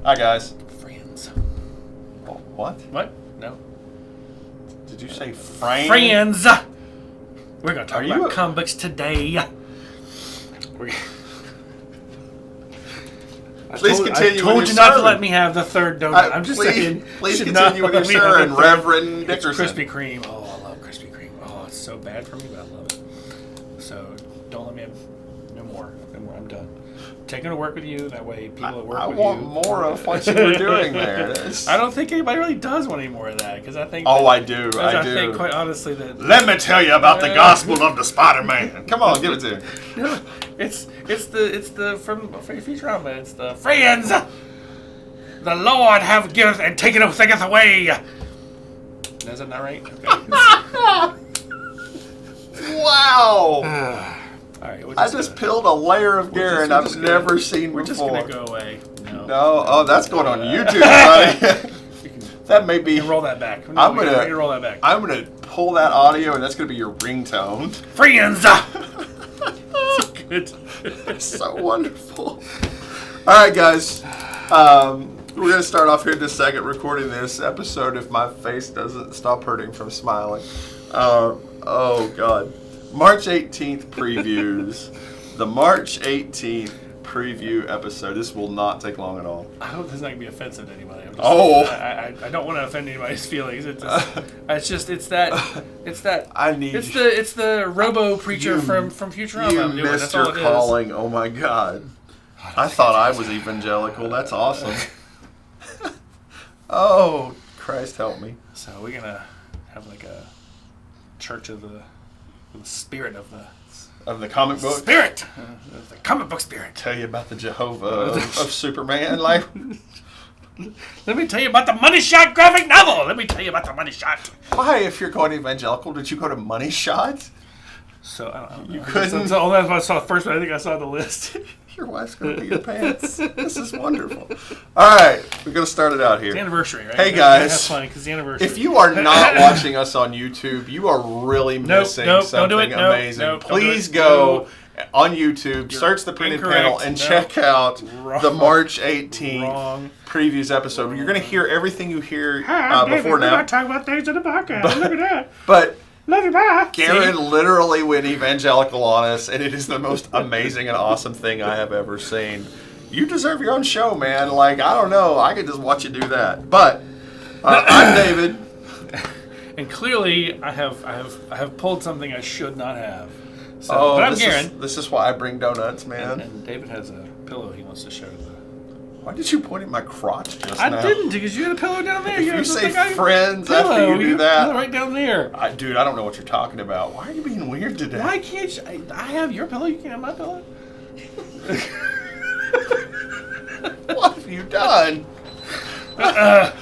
Hi, guys. Friends. Oh, what? What? No. Did you say friends? Friends! We're going to talk about comic books today. Please continue. I told you not to let me have the third donut. I'm just saying. Please continue with your sermon, Reverend Dickerson. It's Krispy Kreme. Oh, I love Krispy Kreme. Oh, it's so bad for me, but I love it. So don't let me have no more. No more. I'm done. Taking to work with you. That way, people at work with you. I want more of what you were doing there. I don't think anybody really does want any more of that because I think. Oh, I do. I do. I think, quite honestly, that. Let me tell you about the gospel of the Spider-Man. Come on, give it to me. No, it's the from Futurama. It's the friends. The Lord have giveth and taketh away. Is that not right? Okay. Wow. All right, I just peeled a layer of Garen I've never seen before. We're just going to go away. No. Oh, that's going on YouTube, buddy. That may be... roll that back. I'm going to roll that back. I'm going to pull that audio, and that's going to be your ringtone. Friends! Good. It's so wonderful. All right, guys. We're going to start off here in a second recording this episode if my face doesn't stop hurting from smiling. Oh, God. March 18th previews. The March 18th preview episode. This will not take long at all. I hope this is not going to be offensive to anybody. I don't want to offend anybody's feelings. It's the Robo preacher from Futurama. You missed your calling. Oh my God. I thought I was evangelical. That's awesome. Oh, Christ help me. So we're going to have like a church of the spirit of the comic book spirit, the comic book spirit. Tell you about the Jehovah of Superman. Like, let me tell you about the Money Shot graphic novel. Let me tell you about the Money Shot. Why, if you're going evangelical, did you go to Money Shot? So I don't know. You couldn't. That's what I saw first, but I think I saw the list. Your wife's going to be your pants. This is wonderful. All right, we're going to start it out here. It's the anniversary, right? Hey, guys. That's funny because the anniversary. If you are not watching us on YouTube, you are really missing something amazing. Please go on YouTube, search the printed panel, and check out the March 18th previews episode. You're going to hear everything you hear before now. We're not talking about things in the podcast. Look at that. But... Garen literally went evangelical on us, and it is the most amazing and awesome thing I have ever seen. You deserve your own show, man. Like, I don't know. I could just watch you do that. But I'm David. And clearly, I have pulled something I should not have. So, but I'm Garen. This is why I bring donuts, man. And David has a pillow he wants to show. Why did you point at my crotch just now? I didn't, because you had a pillow down there. If you say friends after you do that. Right down there. Dude, I don't know what you're talking about. Why are you being weird today? Why can't you? I have your pillow. You can't have my pillow. What have you done? I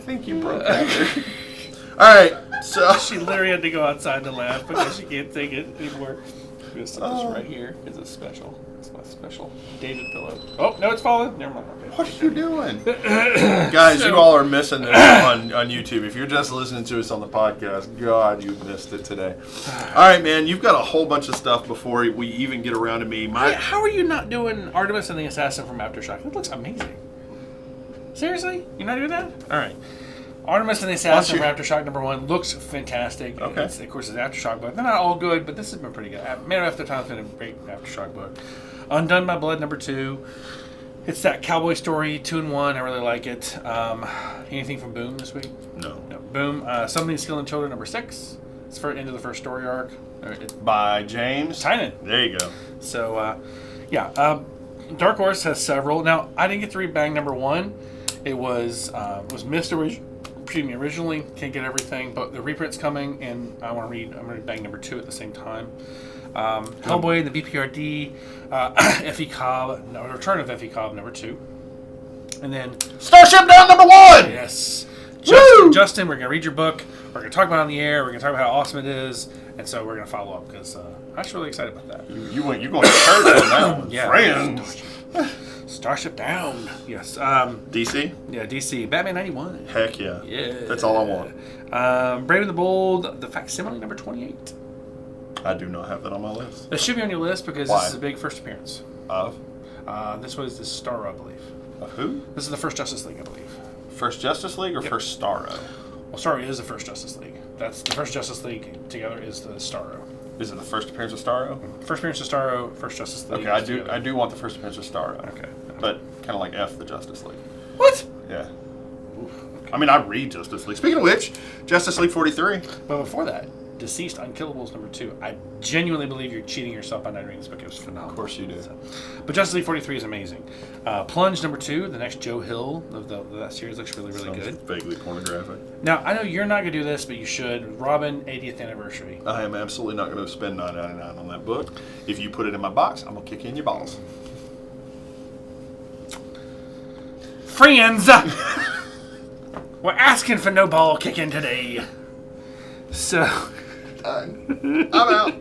think you broke that. All right, so... She literally had to go outside to laugh because she can't take it anymore. I'm going to set this right here. It's special. It's my special David pillow. Oh, no, it's falling. Never mind. Okay. What are you doing? Guys, you all are missing this on YouTube. If you're just listening to us on the podcast, God, you missed it today. All right, man, you've got a whole bunch of stuff before we even get around to me. How are you not doing Artemis and the Assassin from Aftershock? That looks amazing. Seriously? You're not doing that? All right. Artemis and the Assassin from Aftershock #1 looks fantastic. Okay. Of course, it's an Aftershock book. They're not all good, but this has been pretty good. Man After Time's been a great Aftershock book. Undone by Blood #2. It's that cowboy story, 2-in-1. I really like it. Anything from Boom this week? No. Boom. Something Skill in Children #6. It's for end of the first story arc. By James Tynan. There you go. So, Dark Horse has several. Now, I didn't get to read Bang #1. It was missed originally. Can't get everything, but the reprint's coming, and I'm gonna read Bang #2 at the same time. Hellboy and the BPRD, Effie Cobb, Return of Effie Cobb #2, and then Starship Down #1. Yes, Justin, we're gonna read your book. We're gonna talk about it on the air. We're gonna talk about how awesome it is, and so we're gonna follow up because I'm actually really excited about that. You going to church on that one? Yeah, friends. Starship Down. Yes. DC? Yeah, DC. Batman 91. Heck yeah. Yeah. That's all I want. Brave and the Bold, the facsimile #28. I do not have that on my list. It should be on your list because Why? this is a big first appearance. Of? This was the Starro, I believe. Of who? This is the first Justice League, I believe. First Justice League or first Starro? Well, Starro is the first Justice League. That's the first Justice League together is the Starro. Is it the first appearance of Starro? First appearance of Starro, first Justice League. Okay, I do want the first appearance of Starro. Okay. But kind of like F the Justice League. What? Yeah. Oof, okay. I mean, I read Justice League. Speaking of which, Justice League 43. But before that, Deceased Unkillables -- 2. I genuinely believe you're cheating yourself by not reading this book. It was phenomenal. Of course you do. So, but Justice League 43 is amazing. Plunge #2, the next Joe Hill of that series, looks really, really good. Vaguely pornographic. Now, I know you're not going to do this, but you should. Robin, 80th anniversary. I am absolutely not going to spend $9.99 on that book. If you put it in my box, I'm going to kick you in your balls. Friends! We're asking for no ball kicking today. So... I'm out.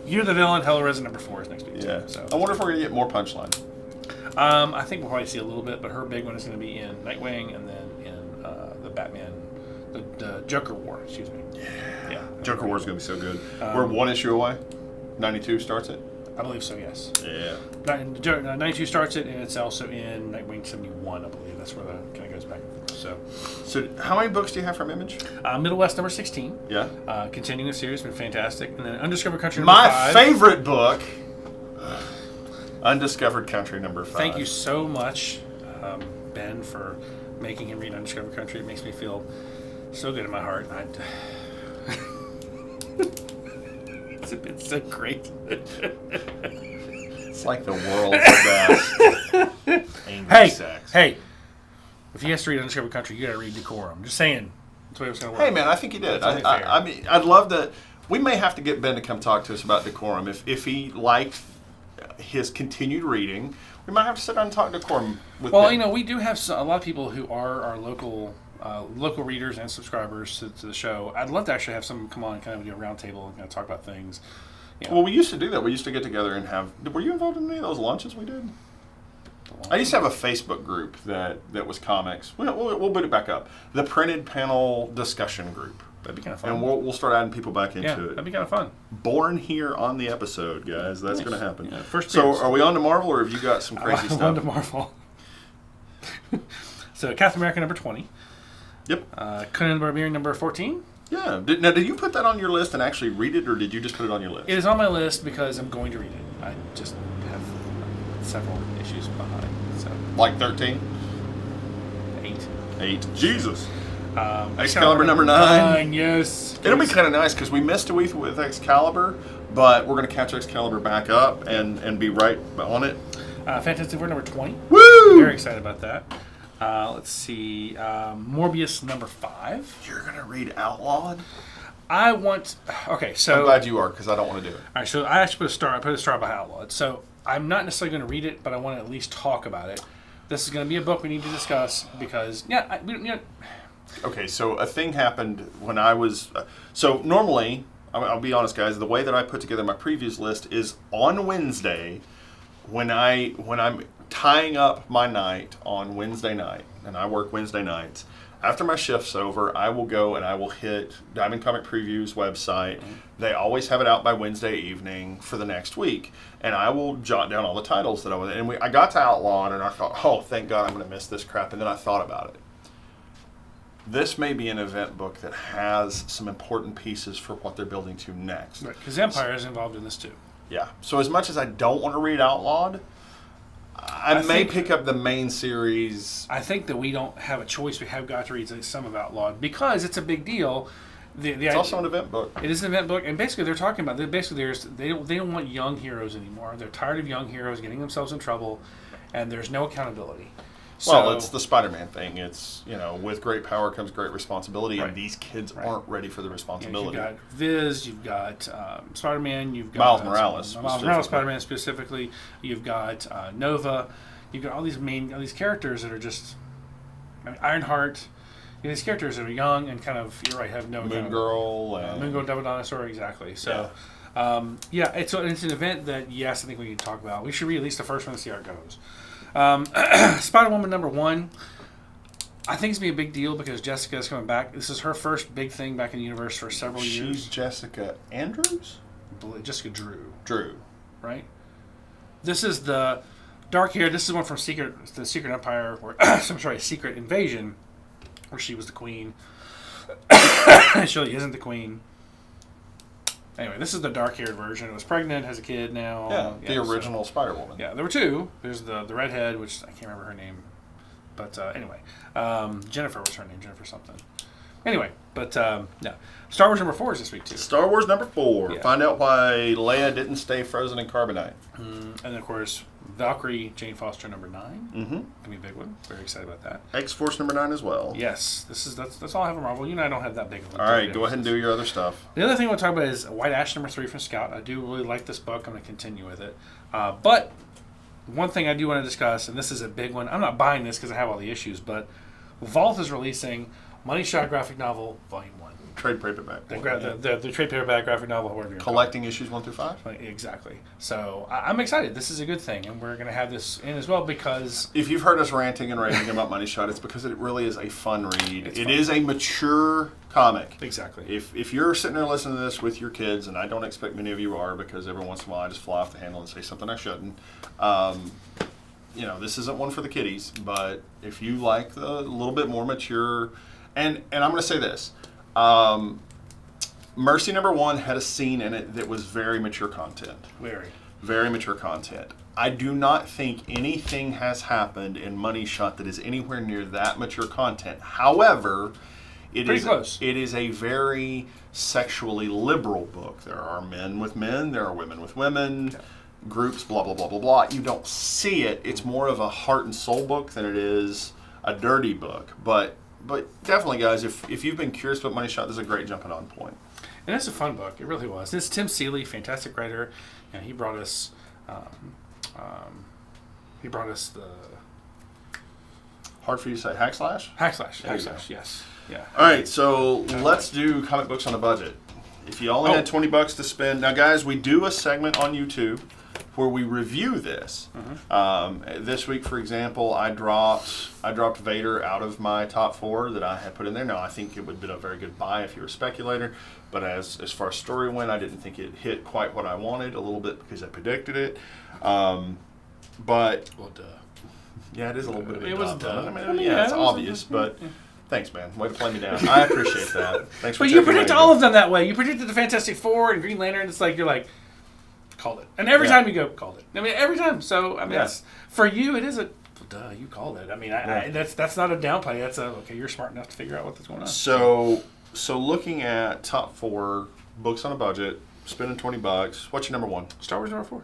You're the Villain, Hellraiser #4 is next week. Yeah. Too, so. I wonder if we're going to get more punchlines. I think we'll probably see a little bit, but her big one is going to be in Nightwing and then in the Batman, the Joker War, excuse me. Yeah. Joker War is going to be so good. We're one issue away. 92 starts it. I believe so, yes. Yeah. 92 starts it, and it's also in Nightwing 71, I believe. That's where the kind of goes back and forth. So how many books do you have from Image? Middle West #16. Yeah. Continuing the series, been fantastic. And then Undiscovered Country My #5. favorite book, Undiscovered Country #5. Thank you so much, Ben, for making him read Undiscovered Country. It makes me feel so good in my heart. It's been so great. It's like the world's best. Angry sex. Hey, if he has to read Undiscovered Country, you got to read Decorum. Just saying. That's the way it's going to work. Hey, man, I think he did. That's only fair. I mean, I'd love to. We may have to get Ben to come talk to us about Decorum. If he liked his continued reading, we might have to sit down and talk Decorum with Ben. Well, you know, we do have a lot of people who are our local readers and subscribers to the show. I'd love to actually have someone come on and kind of do a round table and kind of talk about things. You know. Well, we used to do that. We used to get together and have... Were you involved in any of those lunches we did? I used to have a Facebook group that was comics. We'll put it back up. The Printed Panel Discussion Group. That'd be kind of fun. And we'll start adding people back into it. That'd be kind of fun. Born here on the episode, guys. That's going to happen. Yeah, first so appearance. are we on to Marvel, or have you got some crazy stuff? On to Marvel. So Captain America #20. Yep. Conan the Barbarian #14. Yeah. Did you put that on your list and actually read it, or did you just put it on your list? It is on my list because I'm going to read it. I just have several issues behind. So Like 13? 8. Jesus. Excalibur Excalibur #9. Yes. It'll be kind of nice because we missed a week with Excalibur, but we're going to catch Excalibur back up and be right on it. Fantastic Four #20. Woo! Very excited about that. Let's see. Morbius #5. You're going to read Outlawed? Okay, so... I'm glad you are, because I don't want to do it. All right, so I actually put a star by Outlawed. So I'm not necessarily going to read it, but I want to at least talk about it. This is going to be a book we need to discuss because, Okay, so a thing happened when I was... so normally, I'll be honest, guys, the way that I put together my previews list is on Wednesday when I'm tying up my night on Wednesday night, and I work Wednesday nights. After my shift's over, I will go and I will hit Diamond Comic Preview's website. Mm-hmm. They always have it out by Wednesday evening for the next week, and I will jot down all the titles that I was. And I got to Outlawed, and I thought, oh, thank God, I'm going to miss this crap. And then I thought about it. This may be an event book that has some important pieces for what they're building to next. Right, because Empire is involved in this too. Yeah. So as much as I don't want to read Outlawed, I may pick up the main series. I think that we don't have a choice. We have got to read some of Outlawed because it's a big deal. It's also an event book. It is an event book, and basically they're talking about they don't want young heroes anymore. They're tired of young heroes getting themselves in trouble, and there's no accountability. Well, it's the Spider-Man thing. It's, with great power comes great responsibility, right. And these kids aren't ready for the responsibility. You've got Viz, you've got Spider-Man, you've got Miles Morales. Miles Morales, Spider-Man specifically. You've got Nova. You've got all these characters that are just Ironheart. These characters that are young and kind of, you're right, have no Moon Girl, Devil Dinosaur, exactly. So, it's an event that I think we need to talk about. We should read at least the first one to see how it goes. Spider-Woman #1, I think it's going to be a big deal because Jessica is coming back. This is her first big thing back in the universe for several years. She's Jessica Andrews? Jessica Drew. Drew. Right? This is the Dark hair. This is one from the Secret Empire, Secret Invasion, where she was the queen. She really isn't the queen. Anyway, this is the dark-haired version. It was pregnant, has a kid now. Yeah, the original Spider-Woman. Yeah, there were two. There's the redhead, which I can't remember her name. But anyway, Jennifer was her name, Jennifer something. Anyway, but no. Star Wars number 4 is this week, too. Star Wars number 4. Yeah. Find out why Leia didn't stay frozen in carbonite. And, of course, Valkyrie, Jane Foster number 9. Mm-hmm. Gonna be a big one. Very excited about that. X-Force number 9 as well. Yes, that's all I have on Marvel. You and I don't have that big of a All right, go ahead and do your other stuff. The other thing I want to talk about is White Ash number 3 from Scout. I do really like this book. I'm going to continue with it. But one thing I do want to discuss, and this is a big one. I'm not buying this because I have all the issues, but Vault is releasing Money Shot graphic novel Volume 1. Trade paperback. The trade paperback graphic novel, whatever you're collecting issues 1 through 5. Exactly. So I'm excited. This is a good thing, and we're going to have this in as well because if you've heard us ranting and raving about Money Shot, it's because it really is a fun read. It is a mature comic. Exactly. If you're sitting there listening to this with your kids, and I don't expect many of you are, because every once in a while I just fly off the handle and say something I shouldn't. This isn't one for the kiddies, but if you like the little bit more mature, and I'm going to say this. Mercy number 1 had a scene in it that was very mature content. Very mature content. I do not think anything has happened in Money Shot that is anywhere near that mature content. However, it is a very sexually liberal book. There are men with men, there are women with women, groups, blah, blah, blah, blah, blah. You don't see it. It's more of a heart and soul book than it is a dirty book. But definitely, guys, if you've been curious about Money Shot, this is a great jumping on point. And it's a fun book. It really was. It's Tim Seeley, fantastic writer. And he brought us the... Hard for you to say. Hackslash? Hackslash, yes. Yeah. All right, so let's do comic books on a budget. If you only had $20 to spend... Now, guys, we do a segment on YouTube where we review this. Mm-hmm. This week, for example, I dropped Vader out of my top 4 that I had put in there. Now, I think it would have been a very good buy if you're a speculator, but as far as story went, I didn't think it hit quite what I wanted, a little bit because I predicted it. But well, duh. Yeah, it is a little bit of a it was duh. It's obvious, but thanks, man. Way to play me down. I appreciate that. Thanks for But you predict all of them that way. You predicted the Fantastic Four and Green Lantern. It's like you're like, called it. And every time you go, called it. I mean, every time. So, I mean, it's, for you, it is a, duh, you called it. I mean, that's not a downplay. That's a, okay, you're smart enough to figure out what's going on. So looking at top 4 books on a budget, spending $20, what's your number 1? Star Wars number 4.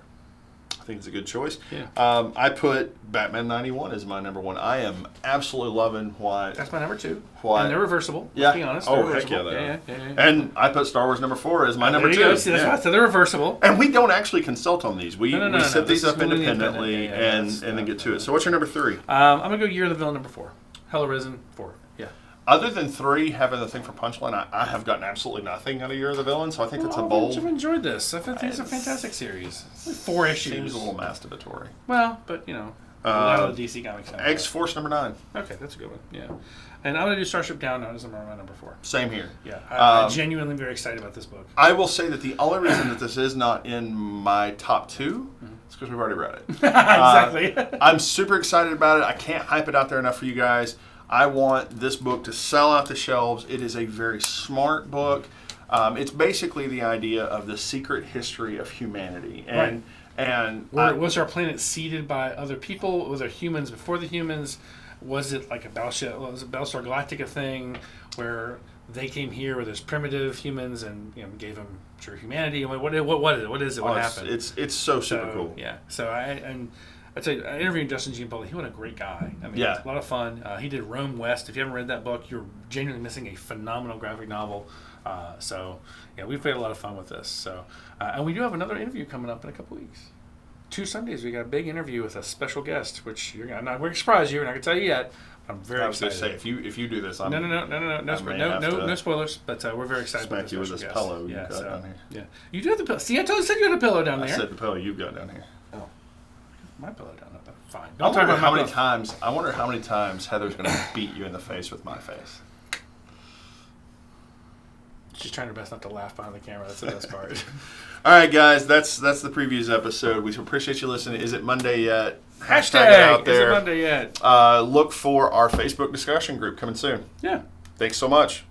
I think it's a good choice. Yeah. I put Batman 91 as my number 1. I am absolutely loving why. That's my number 2. Why? And they're reversible. Let's be honest. Oh, heck yeah, they are. Yeah. And I put Star Wars number 4 as my number 2. Go. See, that's why I said they're reversible. And we don't actually consult on these. We set these up independently and then get to it. So what's your number 3? I'm going to go Year of the Villain number 4. Hell Arisen 4. Yeah. Other than 3 having the thing for Punchline, I have gotten absolutely nothing out of Year of the Villain, so I think that's a bold. I've enjoyed this. I think it's a fantastic series. 4 issues. Seems a little masturbatory. Well, but you know, a lot of the DC comics. X-Force number 9. Okay, that's a good one. Yeah, and I'm gonna do Starship Down as my number 4. Same here. Yeah, I'm genuinely very excited about this book. I will say that the only reason that this is not in my top 2 is because we've already read it. Exactly. I'm super excited about it. I can't hype it out there enough for you guys. I want this book to sell out the shelves. It is a very smart book. It's basically the idea of the secret history of humanity. Was our planet seeded by other people? Was there humans before the humans? Was it like a Battlestar Galactica thing where they came here where there's primitive humans and gave them true humanity? What is it? What is it? What happened? It's so super cool. Yeah. So I tell you, I interviewed Justin Giampoli. He was a great guy. I mean, a lot of fun. He did Rome West. If you haven't read that book, you're genuinely missing a phenomenal graphic novel. We've had a lot of fun with this. So, and we do have another interview coming up in a couple weeks. 2 Sundays, we got a big interview with a special guest, which we're going to surprise you. We're not going to tell you yet. But I'm very excited. I was going to say, if you do this, no spoilers. But we're very excited. Smack you with this pillow you've got down here. Yeah, you do have the pillow. See, I said you had a pillow down there. I said the pillow you've got down here. Oh, my pillow down there. Fine. I wonder how many times Heather's going to beat you in the face with my face. She's trying her best not to laugh behind the camera. That's the best part. All right, guys, that's the previews episode. We appreciate you listening. Is it Monday yet? Hashtag it out Is it there. Monday yet? Look for our Facebook discussion group coming soon. Yeah. Thanks so much.